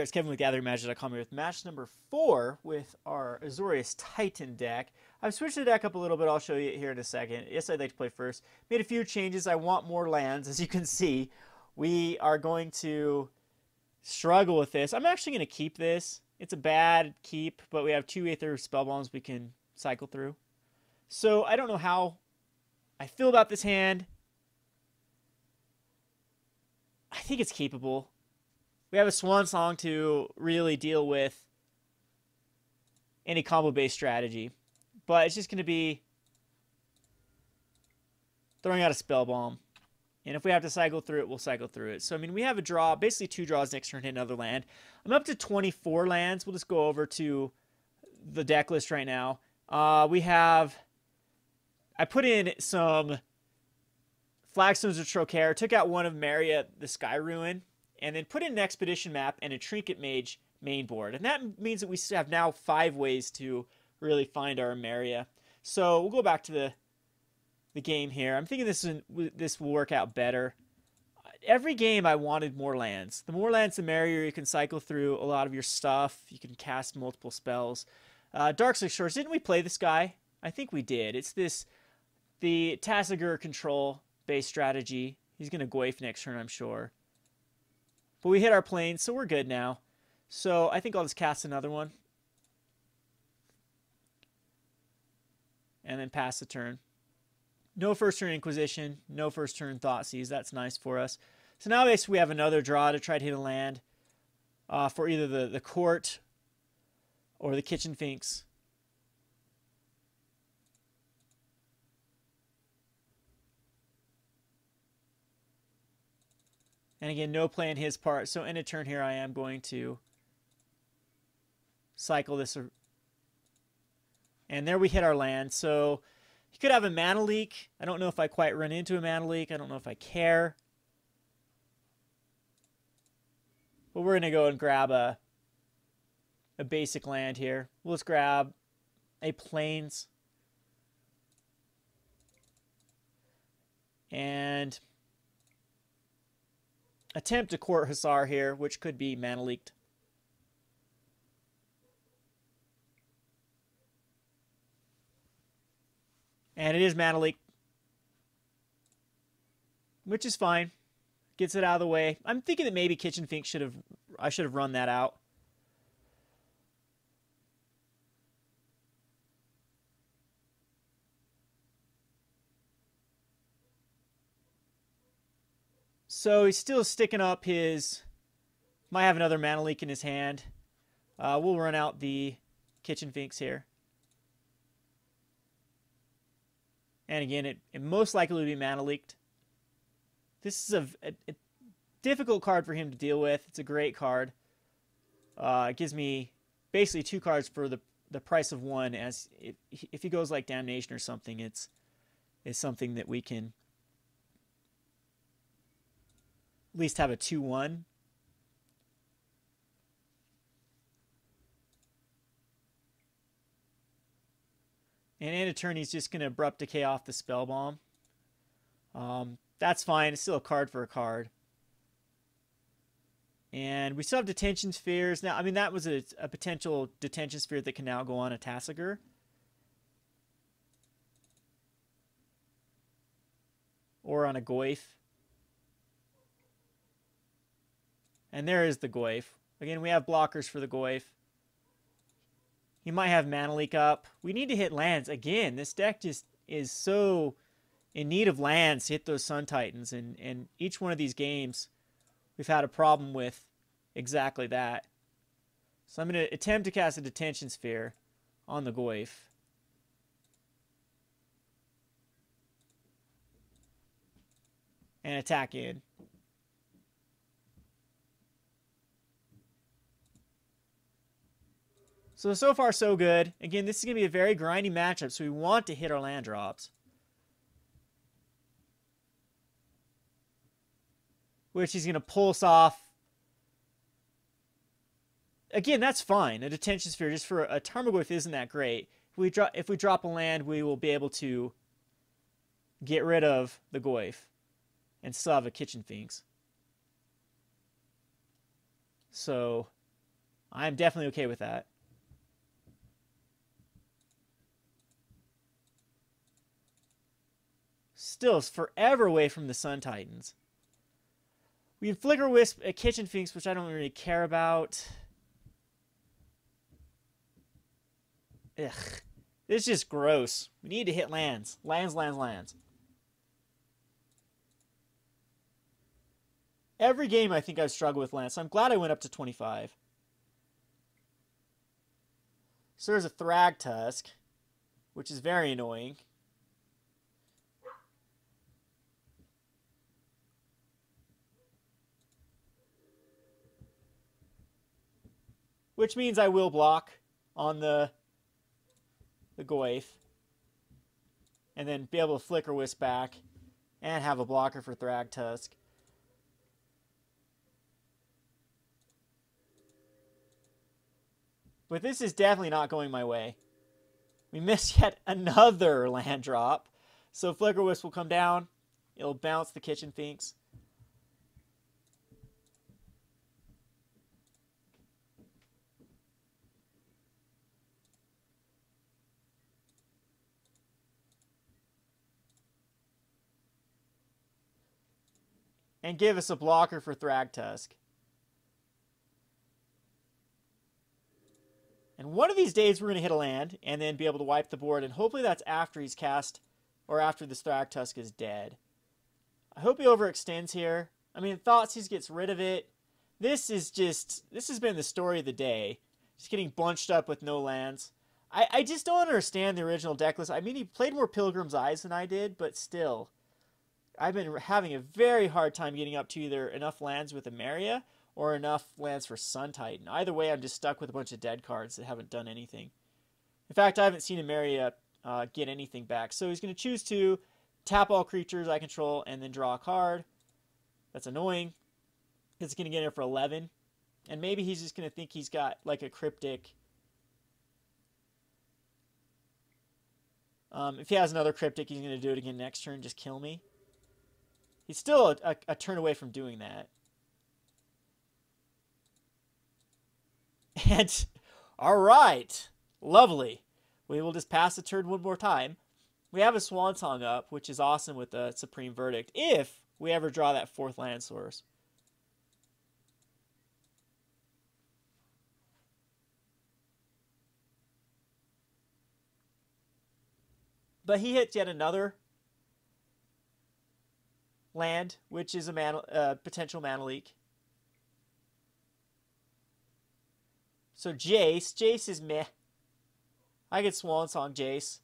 there, it's Kevin with GatheringMagic.com here with match number 4 with our Azorius Titan deck. I've switched the deck up a little bit. I'll show you here in a second. Yes, I'd like to play first. Made a few changes. I want more lands. As you can see, we are going to struggle with this. I'm actually going to keep this. It's a bad keep, but we have 2 Aether Spellbombs we can cycle through. So I don't know how I feel about this hand. I think it's keepable. We have a Swan Song to really deal with any combo-based strategy. But it's just going to be throwing out a Spellbomb. And if we have to cycle through it, we'll cycle through it. So, I mean, we have a draw, basically 2 draws next turn, hit another land. I'm up to 24 lands. We'll just go over to the deck list right now. I put in some Flagstones of Trocaire, took out one of Emeria, the Sky Ruin, and then put in an Expedition map and a Trinket Mage main board. And that means that we have now 5 ways to really find our Emeria. So we'll go back to the game here. I'm thinking this will work out better. Every game I wanted more lands. The more lands, the merrier. You can cycle through a lot of your stuff. You can cast multiple spells. Darkslick Shores, didn't we play this guy? I think we did. It's the Tasigur control-based strategy. He's going to Goyf next turn, I'm sure. But we hit our planes, so we're good now. So I think I'll just cast another one. And then pass the turn. No first turn Inquisition. No first turn Thoughtseize. That's nice for us. So now basically we have another draw to try to hit a land for either the Court or the Kitchen Finks. And again, no play on his part. So in a turn here, I am going to cycle this. And there we hit our land. So he could have a mana leak. I don't know if I quite run into a mana leak. I don't know if I care. But we're going to go and grab a basic land here. Let's grab a Plains. And attempt a Court Hussar here, which could be mana leaked. And it is mana leaked, which is fine. Gets it out of the way. I'm thinking that maybe Kitchen Finks I should have run that out. So he's still sticking up his... Might have another mana leak in his hand. We'll run out the Kitchen Finks here. And again, it most likely will be mana leaked. This is a difficult card for him to deal with. It's a great card. It gives me basically 2 cards for the price of 1. As if he goes like Damnation or something, it's something that we can at least have a 2/1. And in a turn, he's just going to Abrupt Decay off the Spellbomb. That's fine. It's still a card for a card. And we still have Detention Spheres. Now, I mean, that was a potential Detention Sphere that can now go on a Tasigur. Or on a Goyf. And there is the Goyf. Again, we have blockers for the Goyf. He might have mana leak up. We need to hit lands. Again, this deck just is so in need of lands to hit those Sun Titans. And each one of these games, we've had a problem with exactly that. So I'm going to attempt to cast a Detention Sphere on the Goyf. And attack in. So far so good. Again, this is going to be a very grindy matchup, so we want to hit our land drops. Which he's going to pulse off. Again, that's fine. A Detention Sphere just for a Tarmogoyf isn't that great. If we drop a land, we will be able to get rid of the Goyf and still have a Kitchen Finks. So I'm definitely okay with that. Still is forever away from the Sun Titans. We have Flickerwisp at Kitchen Finks, which I don't really care about. Ugh. This is just gross. We need to hit lands. Lands, lands, lands. Every game I think I've struggled with lands, so I'm glad I went up to 25. So there's a Thragtusk, which is very annoying. Which means I will block on the Goyf. And then be able to Flickerwisp back and have a blocker for Thragtusk. But this is definitely not going my way. We missed yet another land drop. So Flickerwisp will come down. It'll bounce the Kitchen Finks. And give us a blocker for Thragtusk. And one of these days we're going to hit a land and then be able to wipe the board. And hopefully that's after he's cast or after this Thragtusk is dead. I hope he overextends here. I mean, Thoughtseize gets rid of it. This has been the story of the day. Just getting bunched up with no lands. I just don't understand the original deck list. I mean, he played more Pilgrim's Eyes than I did, but still. I've been having a very hard time getting up to either enough lands with Emeria or enough lands for Sun Titan. Either way, I'm just stuck with a bunch of dead cards that haven't done anything. In fact, I haven't seen Emeria get anything back. So he's going to choose to tap all creatures I control and then draw a card. That's annoying. It's going to get in for 11. And maybe he's just going to think he's got like a cryptic. If he has another cryptic, he's going to do it again next turn, just kill me. He's still a turn away from doing that. And, all right, lovely. We will just pass the turn one more time. We have a Swan Song up, which is awesome with the Supreme Verdict, if we ever draw that fourth land source. But he hits yet another land, which is a potential mana leak. So Jace is meh. I get Swan Song Jace.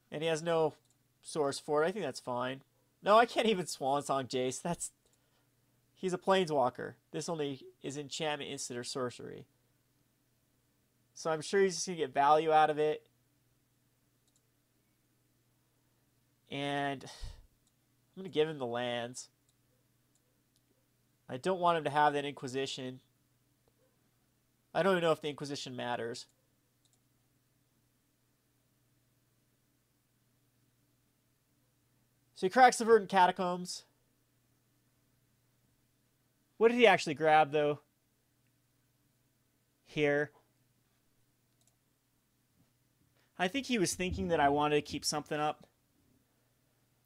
And he has no source for it. I think that's fine. No, I can't even Swan Song Jace. He's a Planeswalker. This only is enchantment, instant, or sorcery. So I'm sure he's just going to get value out of it. And I'm going to give him the lands. I don't want him to have that Inquisition. I don't even know if the Inquisition matters. So he cracks the Verdant Catacombs. What did he actually grab, though? Here. I think he was thinking that I wanted to keep something up.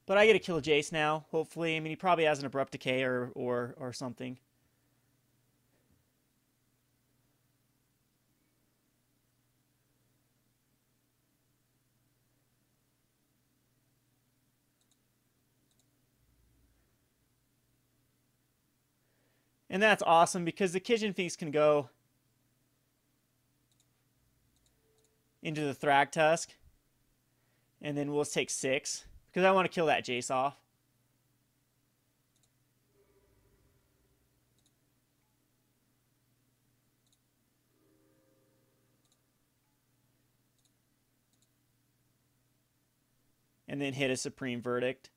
But I get to kill Jace now, hopefully. I mean, he probably has an Abrupt Decay or something. And that's awesome because the Kitchen Finks can go into the Thragtusk. And then we'll take 6. Because I want to kill that Jace off. And then hit a Supreme Verdict.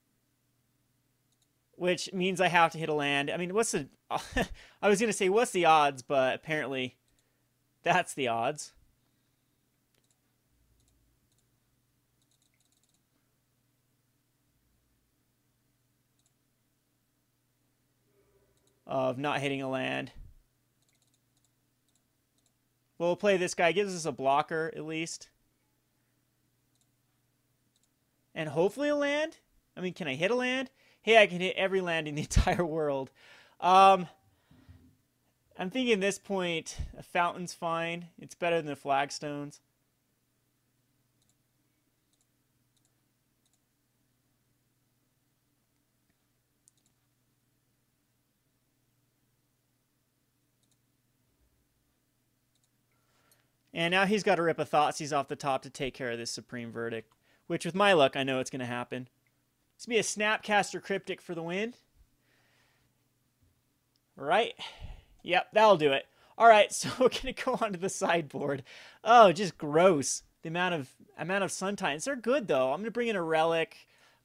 Which means I have to hit a land. I mean, what's the... I was going to say, what's the odds? But apparently, that's the odds. Of not hitting a land. We'll play this guy. Gives us a blocker, at least. And hopefully a land. I mean, can I hit a land? Hey, I can hit every land in the entire world. I'm thinking at this point, a fountain's fine. It's better than the flagstones. And now he's got to rip a Thoughtseize off the top to take care of this Supreme Verdict. Which, with my luck, I know it's going to happen. It's going to be a Snapcaster Cryptic for the win. Right? Yep, that'll do it. All right, so we're going to go on to the sideboard. Oh, just gross. The amount of Suntines. They're good, though. I'm going to bring in a Relic.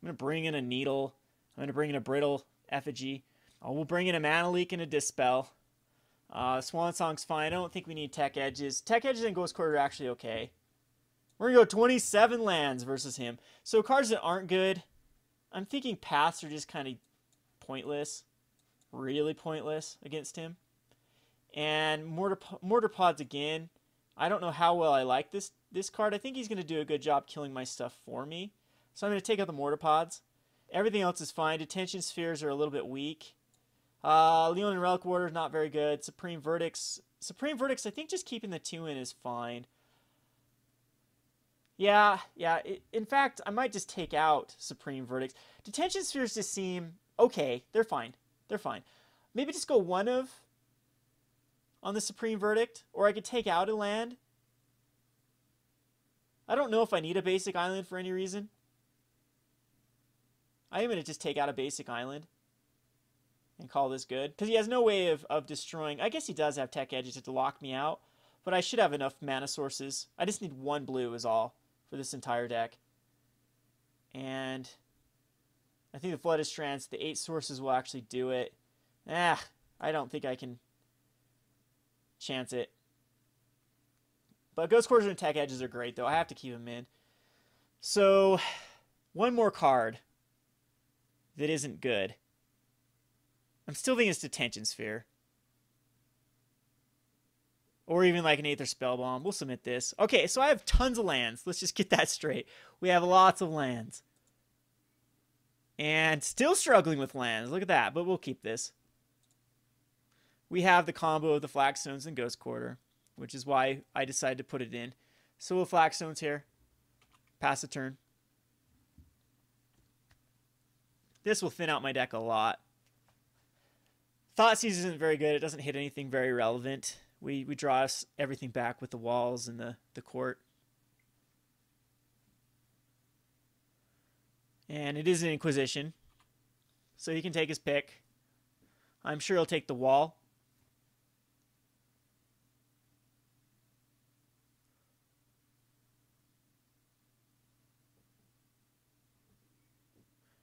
I'm going to bring in a Needle. I'm going to bring in a Brittle Effigy. We'll bring in a Mana Leak and a Dispel. Swan Song's fine. I don't think we need Tech Edges. Tech Edges and Ghost Quarter are actually okay. We're going to go 27 lands versus him. So cards that aren't good, I'm thinking Paths are just kind of pointless. Really pointless against him. And Mortarpods again. I don't know how well I like this card. I think he's going to do a good job killing my stuff for me. So I'm going to take out the Mortarpods. Everything else is fine. Detention Spheres are a little bit weak. Leon and Relic Warder is not very good. Supreme Verdicts, I think just keeping the 2 in is fine. Yeah. In fact, I might just take out Supreme Verdicts. Detention Spheres just seem okay. They're fine. Maybe just go one of on the Supreme Verdict, or I could take out a land. I don't know if I need a basic island for any reason. I am going to just take out a basic island and call this good. Because he has no way of destroying. I guess he does have Tech Edges to lock me out. But I should have enough mana sources. I just need one blue is all for this entire deck. And I think the Flooded Strands, the 8 sources will actually do it. I don't think I can chance it. But Ghost Quarters and Tech Edges are great, though. I have to keep them in. So, one more card that isn't good. I'm still thinking it's Detention Sphere. Or even like an Aether Spellbomb. We'll submit this. Okay, so I have tons of lands. Let's just get that straight. We have lots of lands. And still struggling with lands. Look at that. But we'll keep this. We have the combo of the Flagstones and Ghost Quarter, which is why I decided to put it in. So we'll Flagstones here. Pass a turn. This will thin out my deck a lot. Thoughtseize isn't very good. It doesn't hit anything very relevant. We draw us everything back with the walls and the court. And it is an Inquisition. So he can take his pick. I'm sure he'll take the wall.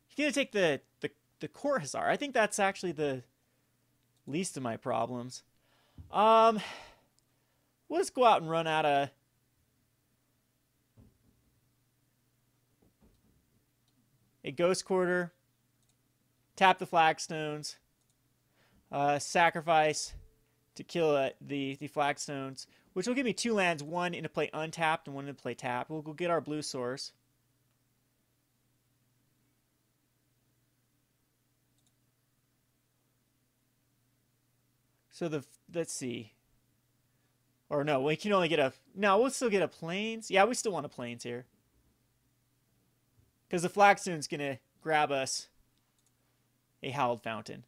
He's going to take the Court Hussar. I think that's actually the least of my problems. We'll just go out and run out a Ghost Quarter, tap the Flagstones, sacrifice to kill the Flagstones, which will give me 2 lands, one into play untapped and one into play tapped. We'll go get our blue source. So let's see. Or no, we can only get a... No, we'll still get a Plains. Yeah, we still want a Plains here. Because the Flagstone's going to grab us a Hallowed Fountain.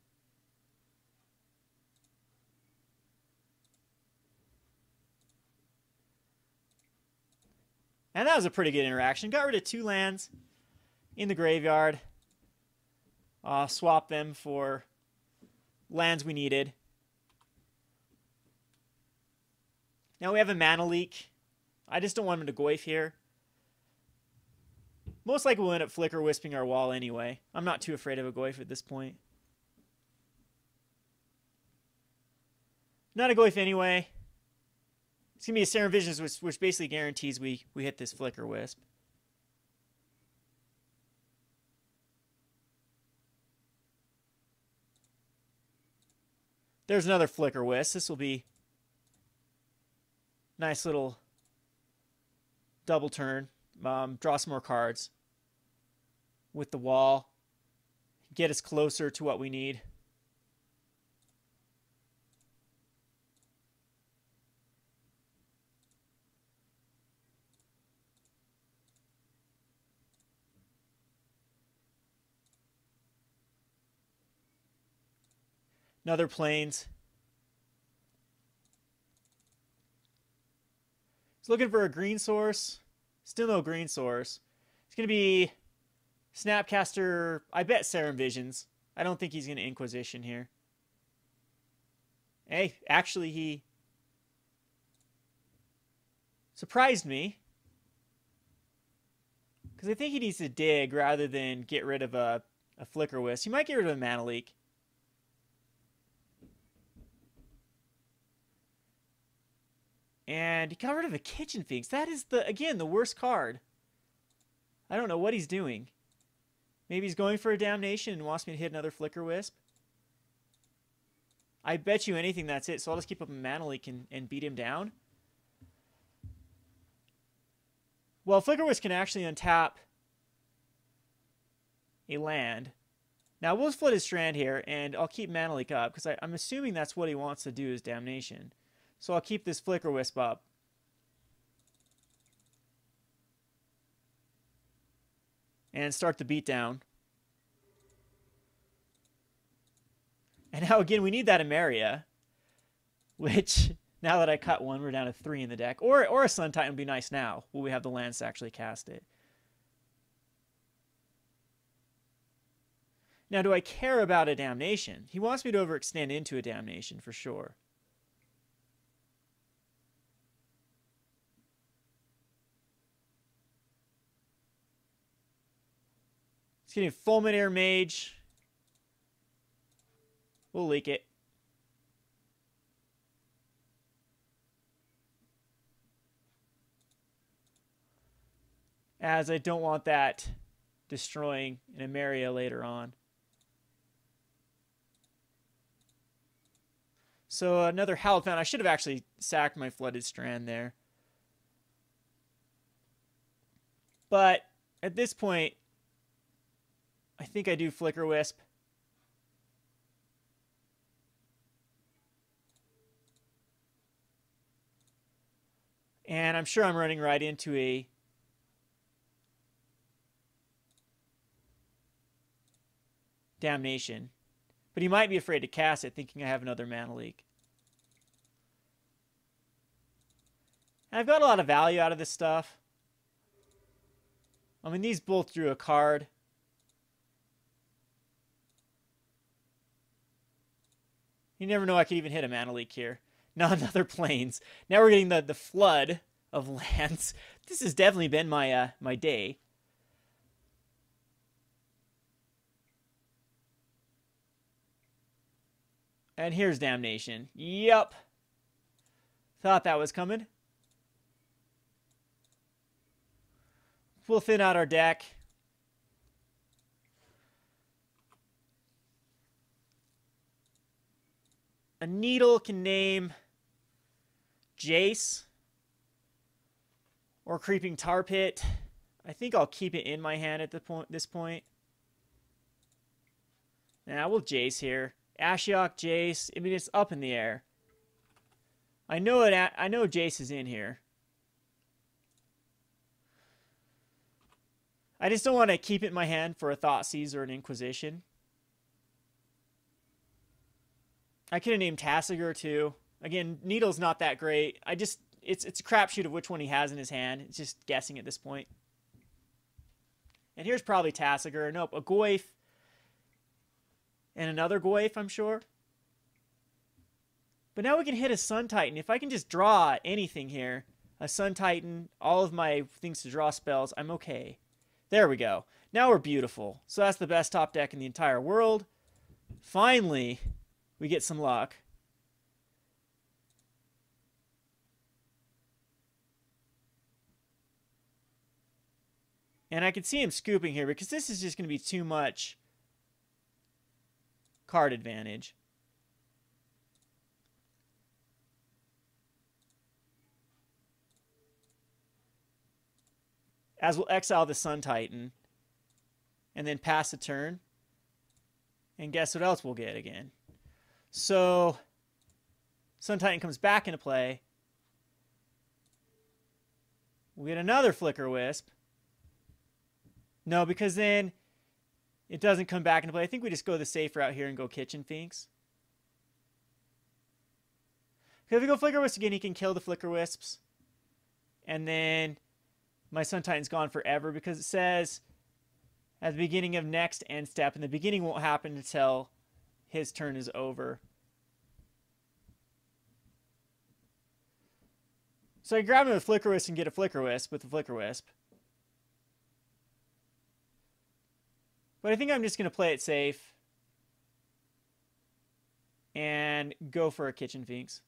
And that was a pretty good interaction. Got rid of 2 lands in the graveyard. Swap them for lands we needed. Now we have a Mana Leak. I just don't want him to goif here. Most likely we'll end up Flickerwisping our wall anyway. I'm not too afraid of a goif at this point. Not a goif anyway. It's going to be a Serum Visions, which basically guarantees we hit this Flickerwisp. There's another Flickerwisp. This will be Nice little double turn. Draw some more cards with the wall. Get us closer to what we need. Another plains. He's looking for a green source. Still no green source. It's going to be Snapcaster. I bet Serum Visions. I don't think he's going to Inquisition here. Hey, actually he surprised me. Because I think he needs to dig rather than get rid of a Flickerwisp. He might get rid of a Mana Leak. And he got rid of a Kitchen Finks. That is, again, the worst card. I don't know what he's doing. Maybe he's going for a Damnation and wants me to hit another Flickerwisp. I bet you anything that's it, so I'll just keep up a Mana Leak and beat him down. Well, Flickerwisp can actually untap a land. Now, we'll Flooded Strand here, and I'll keep Mana Leak up, because I'm assuming that's what he wants to do is Damnation. So I'll keep this Flickerwisp up. And start the beatdown. And now again, we need that Emeria. Which, now that I cut one, we're down to 3 in the deck. Or a Sun Titan would be nice now. Will we have the lands to actually cast it? Now, do I care about a Damnation? He wants me to overextend into a Damnation for sure. He's getting Fulminator Mage. We'll leak it. As I don't want that destroying an Emeria later on. So another Hallowed Fountain. I should have actually sacked my Flooded Strand there. But at this point, I think I do Flickerwisp. And I'm sure I'm running right into a Damnation. But he might be afraid to cast it, thinking I have another Mana Leak. And I've got a lot of value out of this stuff. I mean, these both drew a card. You never know, I could even hit a Mana Leak here. Not another plains. Now we're getting the flood of lands. This has definitely been my my day. And here's Damnation. Yup. Thought that was coming. We'll thin out our deck. A Needle can name Jace or Creeping Tar Pit. I think I'll keep it in my hand at this point. Now we'll Jace here. Ashiok, Jace. I mean, it's up in the air. I know it. I know Jace is in here. I just don't want to keep it in my hand for a Thoughtseize or an Inquisition. I could have named Tasigur too. Again, Needle's not that great. It's a crapshoot of which one he has in his hand. It's just guessing at this point. And here's probably Tasigur. Nope, a Goyf. And another Goyf, I'm sure. But now we can hit a Sun Titan. If I can just draw anything here, a Sun Titan, all of my things to draw spells, I'm okay. There we go. Now we're beautiful. So that's the best top deck in the entire world. Finally, we get some luck. And I can see him scooping here because this is just going to be too much card advantage. as we'll exile the Sun Titan and then pass a turn. And guess what else we'll get again? So Sun Titan comes back into play. We get another Flickerwisp. No, because then it doesn't come back into play. I think we just go the safe route here and go Kitchen Finks. Because if we go Flickerwisp again, he can kill the Flickerwisps. And then my Sun Titan's gone forever because it says at the beginning of next end step, and the beginning won't happen until his turn is over. So I grab him with Flickerwisp and get a Flickerwisp with the Flickerwisp. But I think I'm just going to play it safe and go for a Kitchen Finks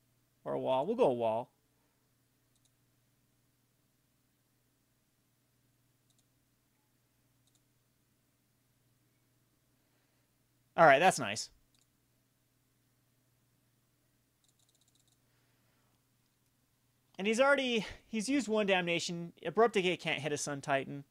or a wall. We'll go a wall. All right, that's nice. And he's used one Damnation. Abrupt Decay can't hit a Sun Titan.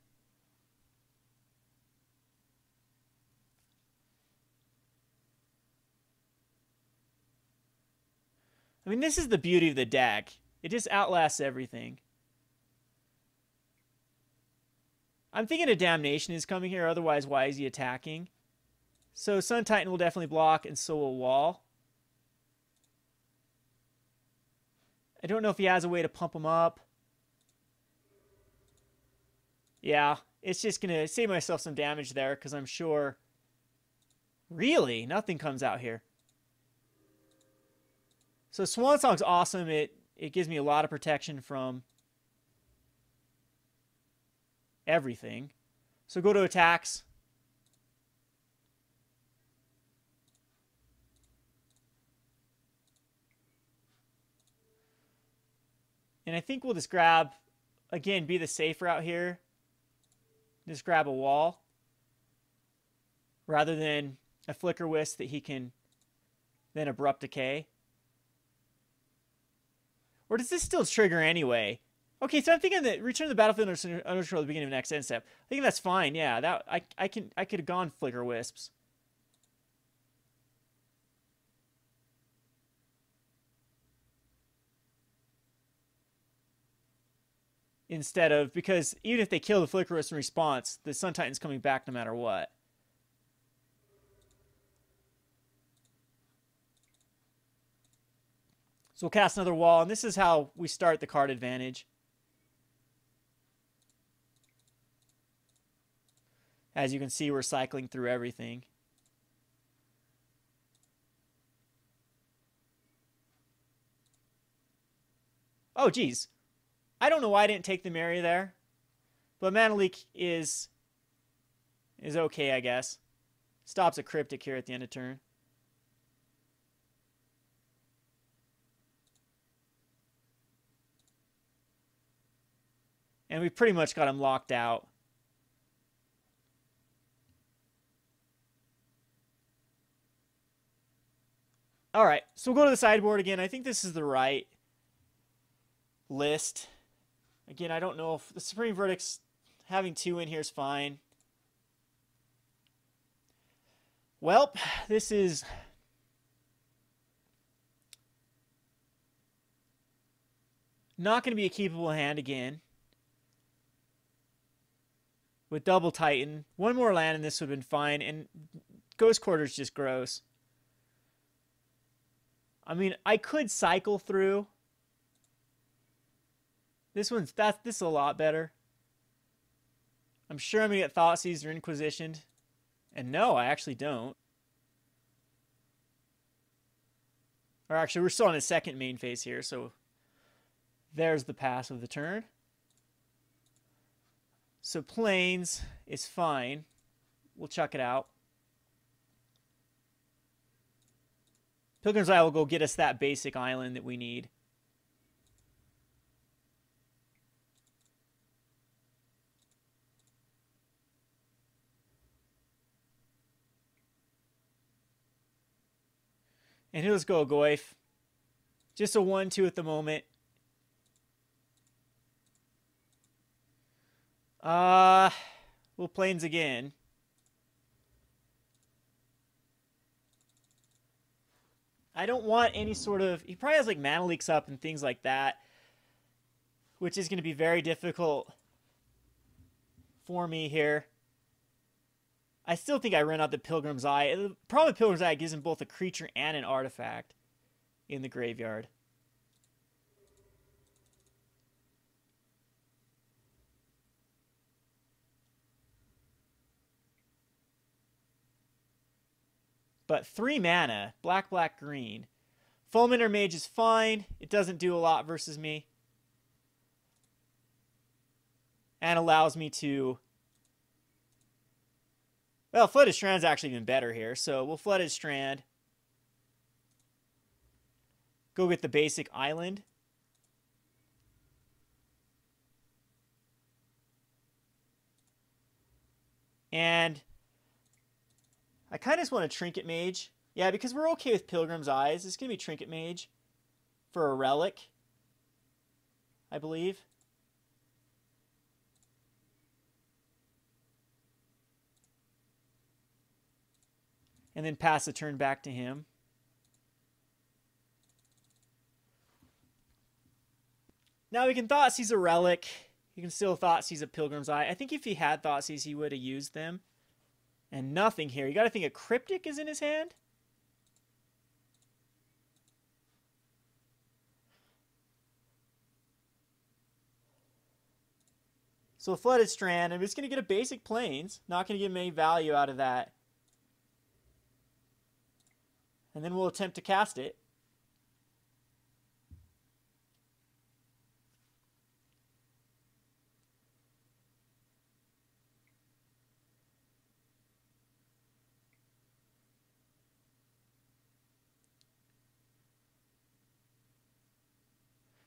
I mean, this is the beauty of the deck. It just outlasts everything. I'm thinking a Damnation is coming here, otherwise why is he attacking? So Sun Titan will definitely block, and so will Wall. I don't know if he has a way to pump him up. Yeah, it's just going to save myself some damage there, because I'm sure... Really? Nothing comes out here. So Swan Song's awesome. It gives me a lot of protection from everything. So go to attacks. And I think we'll just grab, again, be the safe route here. Just grab a wall. Rather than a Flickerwisp that he can then Abrupt Decay. Or does this still trigger anyway? Okay, so I'm thinking that return to the battlefield under control at the beginning of the next end step. I think that's fine. Yeah, that I could have gone Flickerwisps. Instead of, because even if they kill the Flickerwisp in response, the Sun Titan's coming back no matter what. So we'll cast another wall, and this is how we start the card advantage. As you can see, we're cycling through everything. Oh, geez. I don't know why I didn't take the Emeria there. But Mana Leak is okay, I guess. Stops a Cryptic here at the end of turn. And we pretty much got him locked out. All right, so we'll go to the sideboard again. I think this is the right list. Again, I don't know if the Supreme Verdict's having 2 in here is fine. Well, this is not going to be a keepable hand again. With double Titan. One more land and this would have been fine. And Ghost Quarter's just gross. I mean, I could cycle through. This is a lot better. I'm sure I'm going to get Thoughtseize or Inquisitioned. And no, I actually don't. Or actually, we're still on his second main phase here, so there's the pass of the turn. So Plains is fine. We'll chuck it out. Pilgrim's Isle will go get us that basic island that we need. And he'll just go a Goyf. Just a 1-2 at the moment. We'll plains again. I don't want any sort of... He probably has like mana leaks up and things like that, which is going to be very difficult for me here. I still think I run out the Pilgrim's Eye. The problem with Pilgrim's Eye, gives him both a creature and an artifact in the graveyard. But 3 mana, black, black, green. Fulminator Mage is fine. It doesn't do a lot versus me. And allows me to... Well, Flooded Strand's actually even better here. So we'll Flooded Strand. Go get the basic island. And I kind of just want a Trinket Mage. Yeah, because we're okay with Pilgrim's Eyes. It's going to be Trinket Mage for a Relic, I believe. And then pass the turn back to him. Now we can Thoughtseize a Relic. You can still Thoughtseize a Pilgrim's Eye. I think if he had Thoughtseize, he would have used them. And nothing here. You got to think a Cryptic is in his hand. So a Flooded Strand. I'm just going to get a basic Plains. Not going to get him any value out of that. And then we'll attempt to cast it.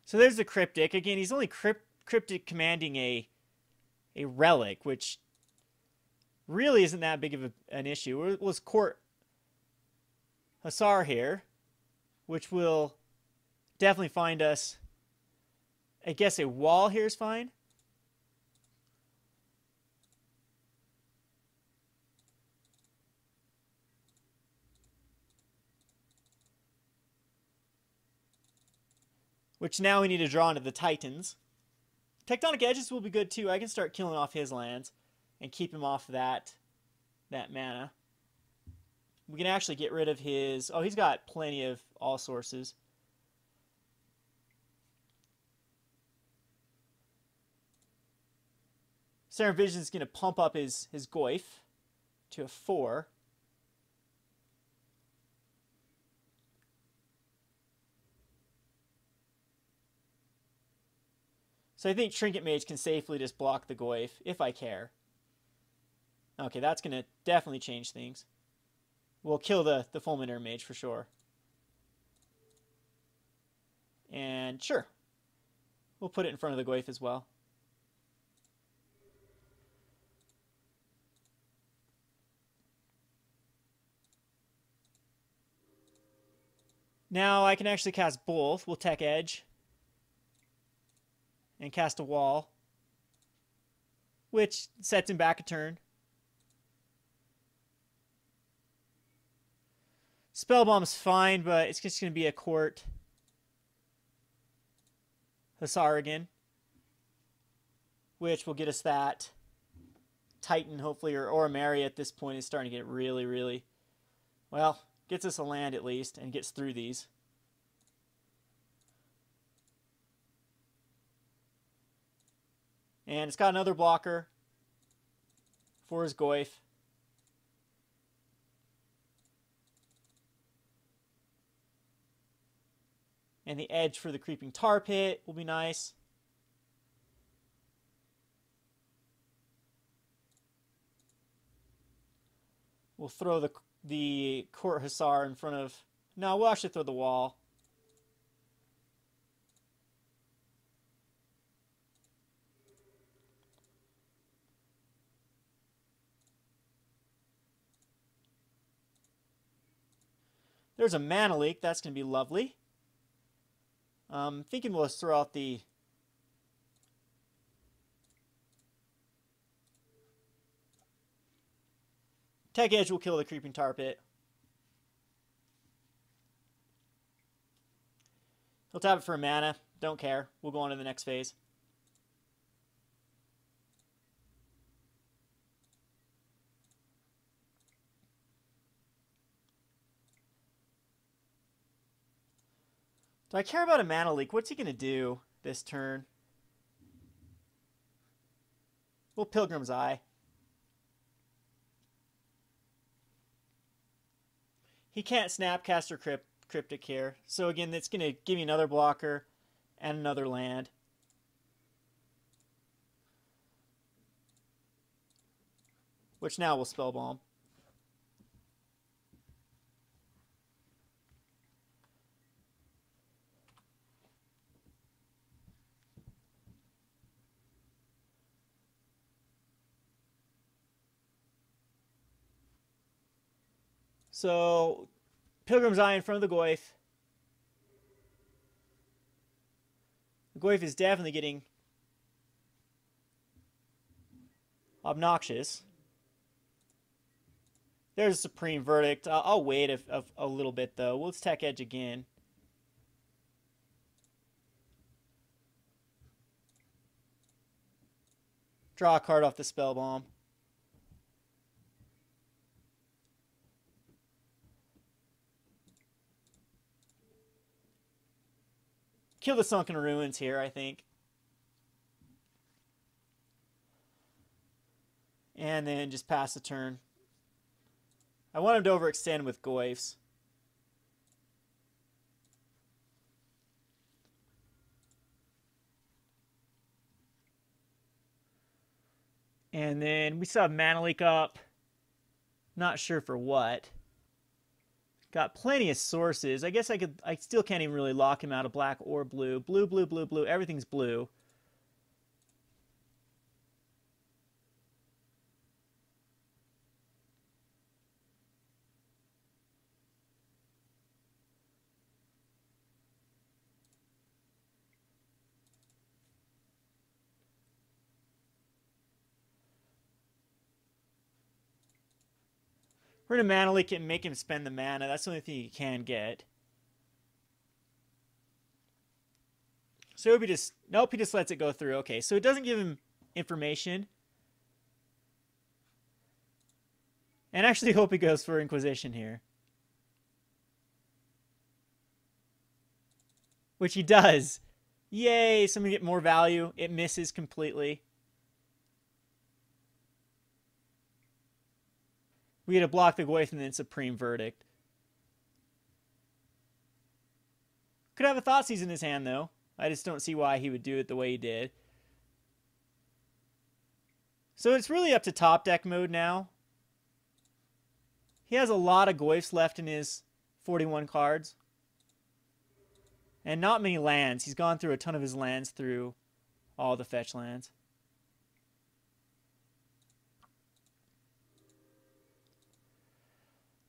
So there's the Cryptic. Again, he's only Cryptic commanding a Relic, which really isn't that big of an issue. It was Court Hussar here, which will definitely find us... I guess a wall here is fine. Which now we need to draw into the Titans. Tectonic Edges will be good too. I can start killing off his lands and keep him off that mana. We can actually get rid of his... Oh, he's got plenty of all sources. Serum Vision is going to pump up his Goyf to a 4. So I think Trinket Mage can safely just block the Goyf, if I care. Okay, that's going to definitely change things. We'll kill the Fulminator Mage for sure. And sure, we'll put it in front of the Goyf as well. Now I can actually cast both. We'll Tech Edge and cast a wall, which sets him back a turn. Spellbomb's fine, but it's just going to be a Court Hussar again, which will get us that Titan, hopefully, or Emeria at this point is starting to get really, really... Well, gets us a land at least, and gets through these. And it's got another blocker for his Goyf. And the edge for the Creeping Tar Pit will be nice. We'll throw the Court Hussar in front of... No, we'll actually throw the wall. There's a mana leak. That's going to be lovely. Thinking we'll just throw out the Tech Edge will kill the Creeping Tar Pit. He'll tap it for a mana. Don't care. We'll go on to the next phase. Do I care about a mana leak? What's he going to do this turn? Well, Pilgrim's Eye. He can't Snapcast or Cryptic here. So again, it's going to give me another blocker and another land. Which now will Spellbomb. So, Pilgrim's Eye in front of the Goyf. The Goyf is definitely getting obnoxious. There's a Supreme Verdict. I'll wait a little bit, though. Let's Tech Edge again. Draw a card off the Spellbomb. Kill the Sunken Ruins here, I think. And then just pass the turn. I want him to overextend with Goyfs. And then we still have Mana Leak up. Not sure for what. Got plenty of sources. I guess I still can't even really lock him out of black or blue. Blue, blue, blue, blue. Everything's blue. We're going to Mana Leak it and make him spend the mana. That's the only thing you can get. So he just... Nope, he just lets it go through. Okay, so it doesn't give him information. And actually hope he goes for Inquisition here. Which he does. Yay, somebody get more value. It misses completely. We had to block the Goyf and then Supreme Verdict. Could have a Thoughtseize in his hand, though. I just don't see why he would do it the way he did. So it's really up to top deck mode now. He has a lot of Goyfs left in his 41 cards. And not many lands. He's gone through a ton of his lands through all the fetch lands.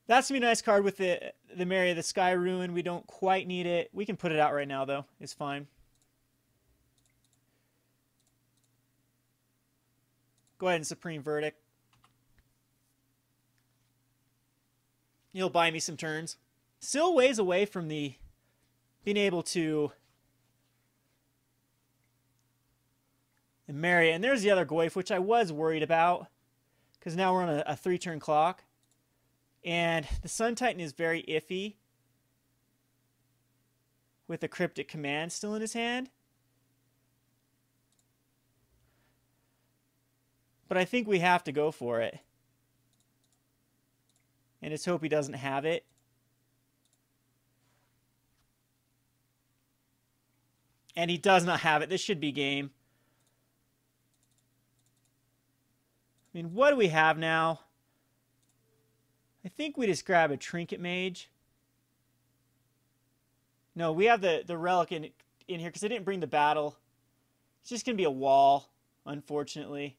That's going to be a nice card with the Emeria, the Sky Ruin. We don't quite need it. We can put it out right now, though. It's fine. Go ahead and Supreme Verdict. He'll buy me some turns. Still ways away from the being able to Emeria. And there's the other Goyf, which I was worried about. Because now we're on a 3-turn clock. And the Sun Titan is very iffy with the Cryptic Command still in his hand. But I think we have to go for it. And just hope he doesn't have it. And he does not have it. This should be game. I mean, what do we have now? I think we just grab a Trinket Mage. No, we have the Relic in here because I didn't bring the battle. It's just going to be a wall, unfortunately.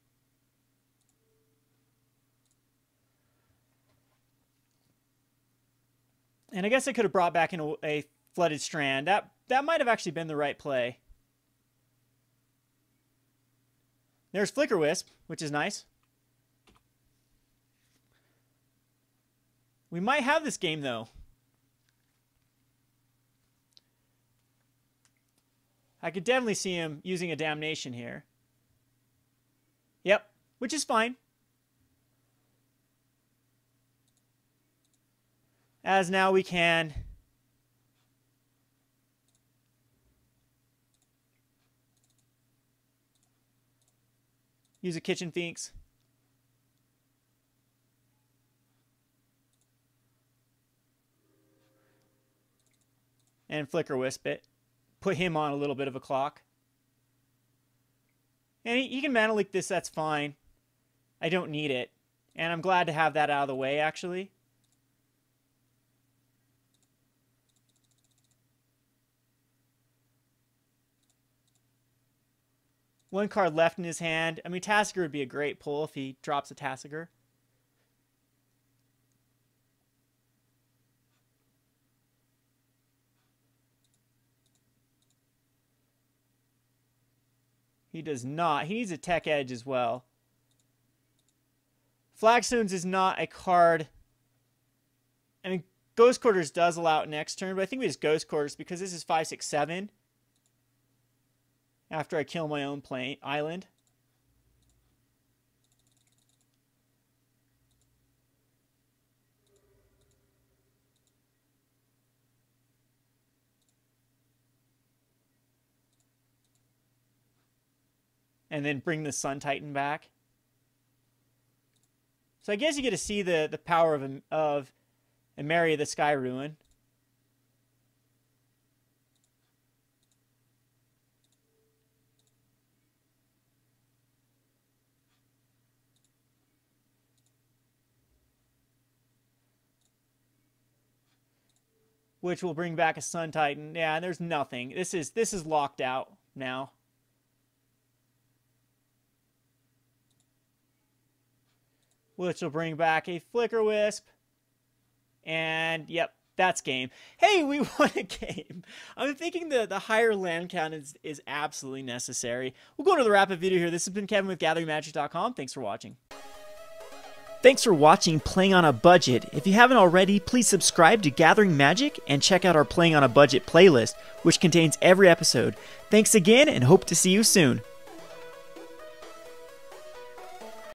And I guess I could have brought back in a Flooded Strand. That might have actually been the right play. There's Flickerwisp, which is nice. We might have this game, though. I could definitely see him using a Damnation here. Yep, which is fine. As now we can use a Kitchen Finks. And Flickerwisp it. Put him on a little bit of a clock. And he can mana leak this, that's fine. I don't need it. And I'm glad to have that out of the way, actually. One card left in his hand. I mean, Tasigur would be a great pull if he drops a Tasigur. He does not. He needs a Tech Edge as well. Flagstones is not a card. I mean, Ghost Quarters does allow it next turn, but I think we just Ghost Quarters because this is 5, 6, 7. After I kill my own island. And then bring the Sun Titan back. So I guess you get to see the power of Emeria, the Sky Ruin. Which will bring back a Sun Titan. Yeah, and there's nothing. This is locked out now. Which will bring back a Flickerwisp. And, yep, that's game. Hey, we won a game. I'm thinking the higher land count is absolutely necessary. We'll go into the wrap-up video here. This has been Kevin with GatheringMagic.com. Thanks for watching. Thanks for watching Playing on a Budget. If you haven't already, please subscribe to Gathering Magic and check out our Playing on a Budget playlist, which contains every episode. Thanks again, and hope to see you soon.